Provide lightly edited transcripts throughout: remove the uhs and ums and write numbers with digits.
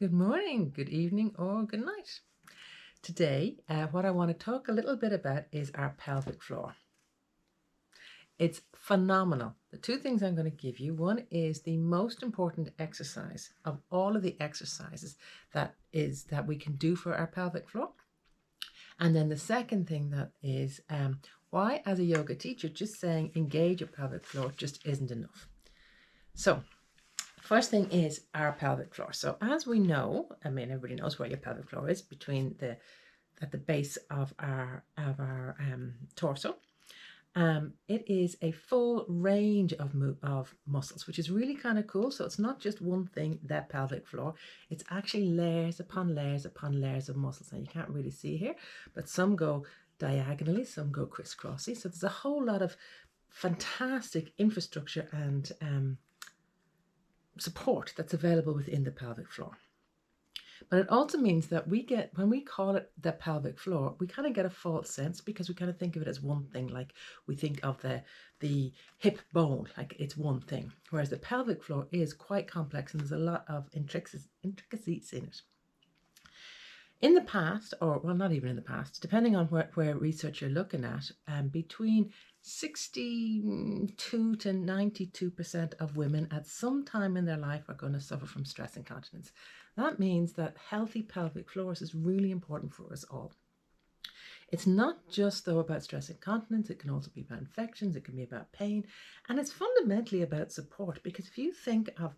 Good morning, good evening, or good night. Today, what I want to talk a little bit about is our pelvic floor. It's phenomenal. The two things I'm going to give you, one is the most important exercise of all of the exercises that we can do for our pelvic floor. And then the second thing that is why, as a yoga teacher, just saying engage your pelvic floor just isn't enough. So first thing is our pelvic floor. So as we know, everybody knows where your pelvic floor is at the base of our torso. It is a full range of muscles, which is really kind of cool. So it's not just one thing, that pelvic floor. It's actually layers upon layers upon layers of muscles. Now you can't really see here, but some go diagonally, some go crisscrossy. So there's a whole lot of fantastic infrastructure and support that's available within the pelvic floor. But it also means that when we call it the pelvic floor, we kind of get a false sense because we kind of think of it as one thing, like we think of the hip bone, like it's one thing. Whereas the pelvic floor is quite complex and there's a lot of intricacies in it. In the past, or well, not even in the past, depending on where research you're looking at, between 62 to 92% of women at some time in their life are going to suffer from stress incontinence. That means that healthy pelvic floors is really important for us all. It's not just, though, about stress incontinence. It can also be about infections. It can be about pain. And it's fundamentally about support, because if you think of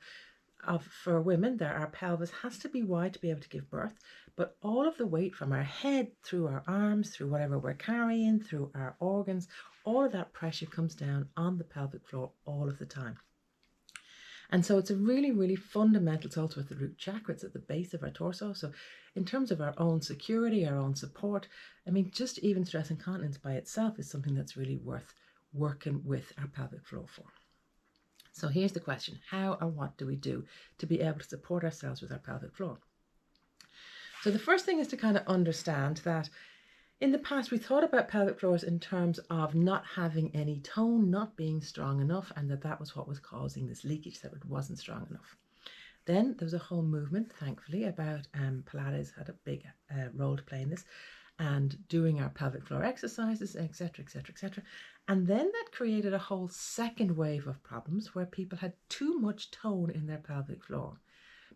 for women, our pelvis has to be wide to be able to give birth, but all of the weight from our head through our arms, through whatever we're carrying, through our organs, all of that pressure comes down on the pelvic floor all of the time. And so it's a really, really fundamental. It's also at the root chakra. It's at the base of our torso. So in terms of our own security, our own support, just even stress incontinence by itself is something that's really worth working with our pelvic floor for. So here's the question: how or what do we do to be able to support ourselves with our pelvic floor? So the first thing is to kind of understand that in the past, we thought about pelvic floors in terms of not having any tone, not being strong enough, and that was what was causing this leakage, that it wasn't strong enough. Then there was a whole movement, thankfully, about Pilates had a big role to play in this, and doing our pelvic floor exercises, etc., etc., etc. And then that created a whole second wave of problems where people had too much tone in their pelvic floor.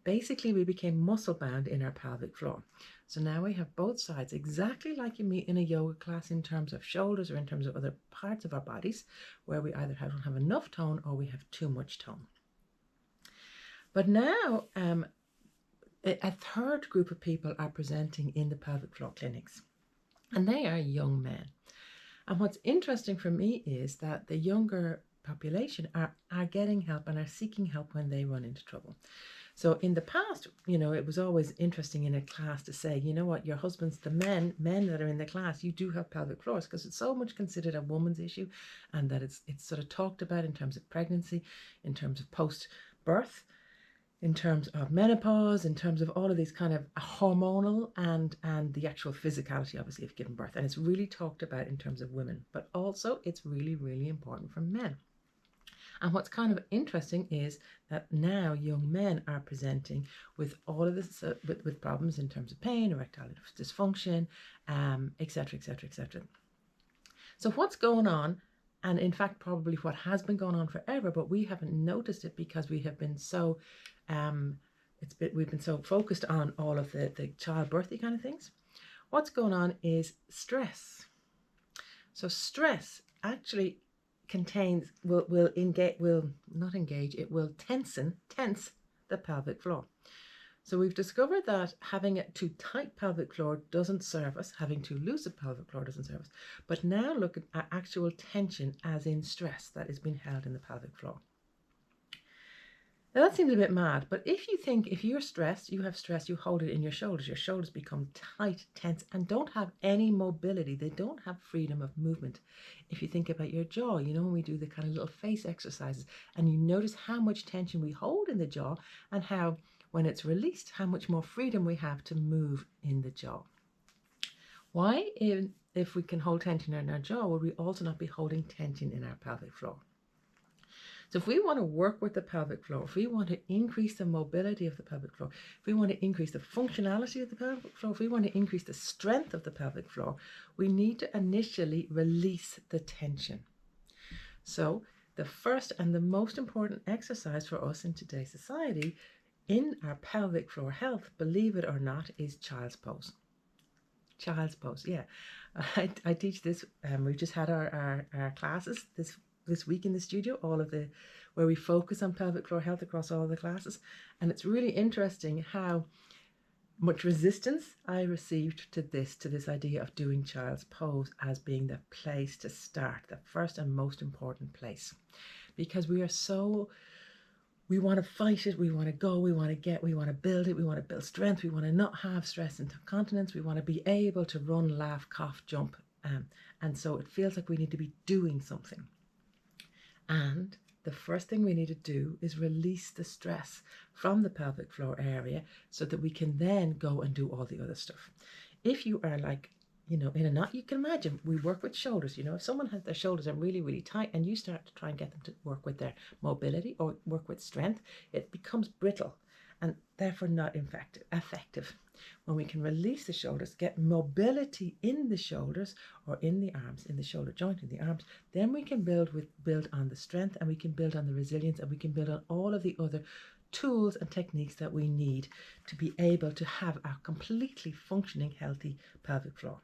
Basically, we became muscle bound in our pelvic floor. So now we have both sides, exactly like you meet in a yoga class in terms of shoulders or in terms of other parts of our bodies, where we either don't have enough tone or we have too much tone. But now, a third group of people are presenting in the pelvic floor clinics, and they are young men. And what's interesting for me is that the younger population are getting help and are seeking help when they run into trouble. So in the past, it was always interesting in a class to say, you know what, your husbands, the men that are in the class, you do have pelvic floors, because it's so much considered a woman's issue, and that it's sort of talked about in terms of pregnancy, in terms of post-birth, in terms of menopause, in terms of all of these kind of hormonal and the actual physicality, obviously, of giving birth. And it's really talked about in terms of women, but also it's really, really important for men. And what's kind of interesting is that now young men are presenting with all of this, with problems in terms of pain, erectile dysfunction, etc., etc., etc. So what's going on? And in fact, probably what has been going on forever, but we haven't noticed it because we have been so, we've been so focused on all of the childbirthy kind of things. What's going on is stress. So stress actually will tense the pelvic floor. So we've discovered that having a too tight pelvic floor doesn't serve us, having too loose a pelvic floor doesn't serve us. But now look at actual tension, as in stress, that is being held in the pelvic floor. Now that seems a bit mad, but if you're stressed, you have stress, you hold it in your shoulders become tight, tense, and don't have any mobility. They don't have freedom of movement. If you think about your jaw, when we do the kind of little face exercises, and you notice how much tension we hold in the jaw, and how when it's released, how much more freedom we have to move in the jaw. Why, if we can hold tension in our jaw, would we also not be holding tension in our pelvic floor? So if we want to work with the pelvic floor, if we want to increase the mobility of the pelvic floor, if we want to increase the functionality of the pelvic floor, if we want to increase the strength of the pelvic floor, we need to initially release the tension. So the first and the most important exercise for us in today's society in our pelvic floor health, believe it or not, is child's pose. Child's pose, yeah. I teach this. We've just had our classes this week in the studio, where we focus on pelvic floor health across all of the classes. And it's really interesting how much resistance I received to this idea of doing child's pose as being the place to start, the first and most important place. Because we want to fight it, we want to go, we want to build it, we want to build strength, we want to not have stress and incontinence, we want to be able to run, laugh, cough, jump. And so it feels like we need to be doing something. And the first thing we need to do is release the stress from the pelvic floor area so that we can then go and do all the other stuff. If you are like, in a knot, you can imagine we work with shoulders. If someone has their shoulders are really, really tight and you start to try and get them to work with their mobility or work with strength, it becomes brittle and therefore not effective. When we can release the shoulders, get mobility in the shoulders or in the arms, in the shoulder joint, in the arms, then we can build on the strength, and we can build on the resilience, and we can build on all of the other tools and techniques that we need to be able to have a completely functioning, healthy pelvic floor.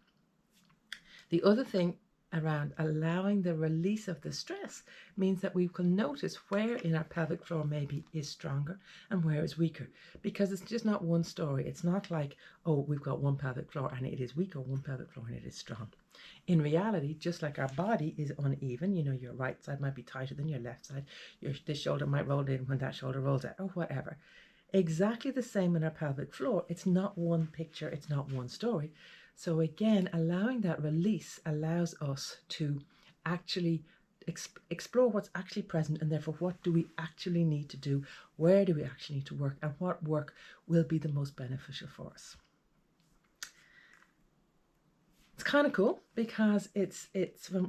The other thing around allowing the release of the stress means that we can notice where in our pelvic floor maybe is stronger and where is weaker, because it's just not one story. It's not like, oh, we've got one pelvic floor and it is weak, or one pelvic floor and it is strong. In reality, just like our body is uneven, your right side might be tighter than your left side, this shoulder might roll in when that shoulder rolls out, or whatever. Exactly the same in our pelvic floor. It's not one picture, it's not one story. So again, allowing that release allows us to actually explore what's actually present, and therefore what do we actually need to do, where do we actually need to work, and what work will be the most beneficial for us. It's kind of cool because it's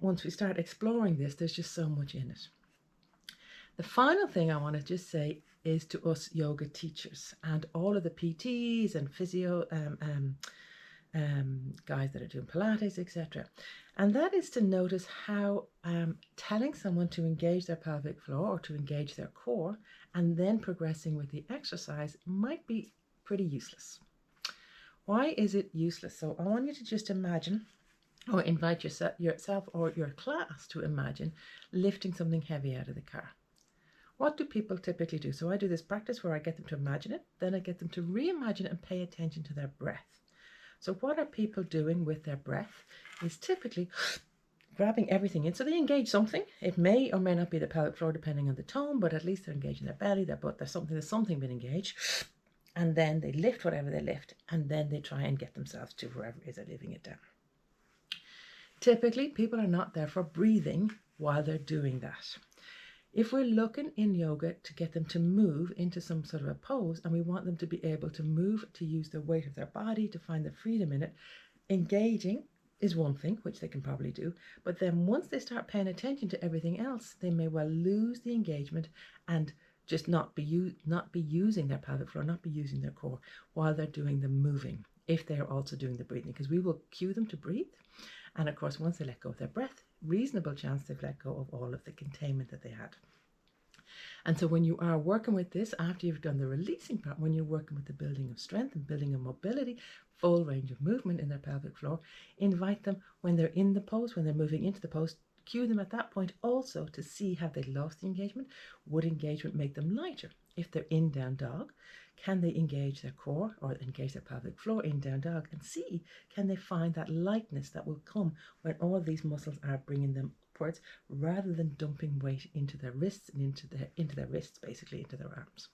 once we start exploring this, there's just so much in it. The final thing I want to just say is to us yoga teachers and all of the PTs and physio guys that are doing Pilates, etc. And that is to notice how telling someone to engage their pelvic floor or to engage their core and then progressing with the exercise might be pretty useless. Why is it useless? So I want you to just imagine, or invite yourself or your class to imagine lifting something heavy out of the car. What do people typically do? So I do this practice where I get them to imagine it, then I get them to reimagine it and pay attention to their breath. So what are people doing with their breath is typically grabbing everything in. So they engage something. It may or may not be the pelvic floor depending on the tone, but at least they're engaging their belly, their butt, there's something been engaged. And then they lift whatever they lift, and then they try and get themselves to wherever it is they're leaving it down. Typically, people are not therefore breathing while they're doing that. If we're looking in yoga to get them to move into some sort of a pose, and we want them to be able to move, to use the weight of their body, to find the freedom in it, engaging is one thing, which they can probably do. But then once they start paying attention to everything else, they may well lose the engagement and just not be using their pelvic floor, not be using their core while they're doing the moving, if they're also doing the breathing, because we will cue them to breathe. And of course, once they let go of their breath, reasonable chance they've let go of all of the containment that they had. And so when you are working with this, after you've done the releasing part, when you're working with the building of strength and building of mobility, full range of movement in their pelvic floor, invite them when they're in the pose, when they're moving into the pose, cue them at that point also to see have they lost the engagement. Would engagement make them lighter? If they're in down dog, can they engage their core or engage their pelvic floor in down dog, and see can they find that lightness that will come when all of these muscles are bringing them upwards rather than dumping weight into their wrists and into their wrists, basically into their arms.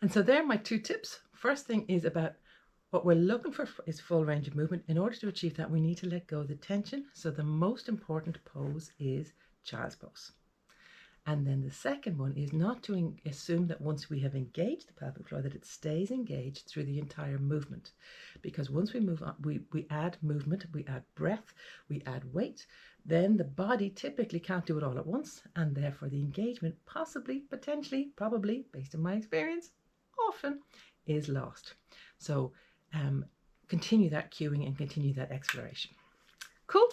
And so there are my two tips. First thing is about what we're looking for is full range of movement. In order to achieve that, we need to let go of the tension. So the most important pose is child's pose. And then the second one is not to assume that once we have engaged the pelvic floor that it stays engaged through the entire movement. Because once we move on, we add movement, we add breath, we add weight, then the body typically can't do it all at once, and therefore the engagement possibly, potentially, probably, based on my experience, often is lost. So continue that cueing and continue that exploration. Cool.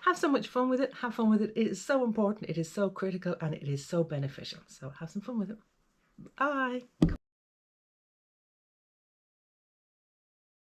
Have so much fun with it. Have fun with it. It is so important. It is so critical and it is so beneficial. So have some fun with it. Bye.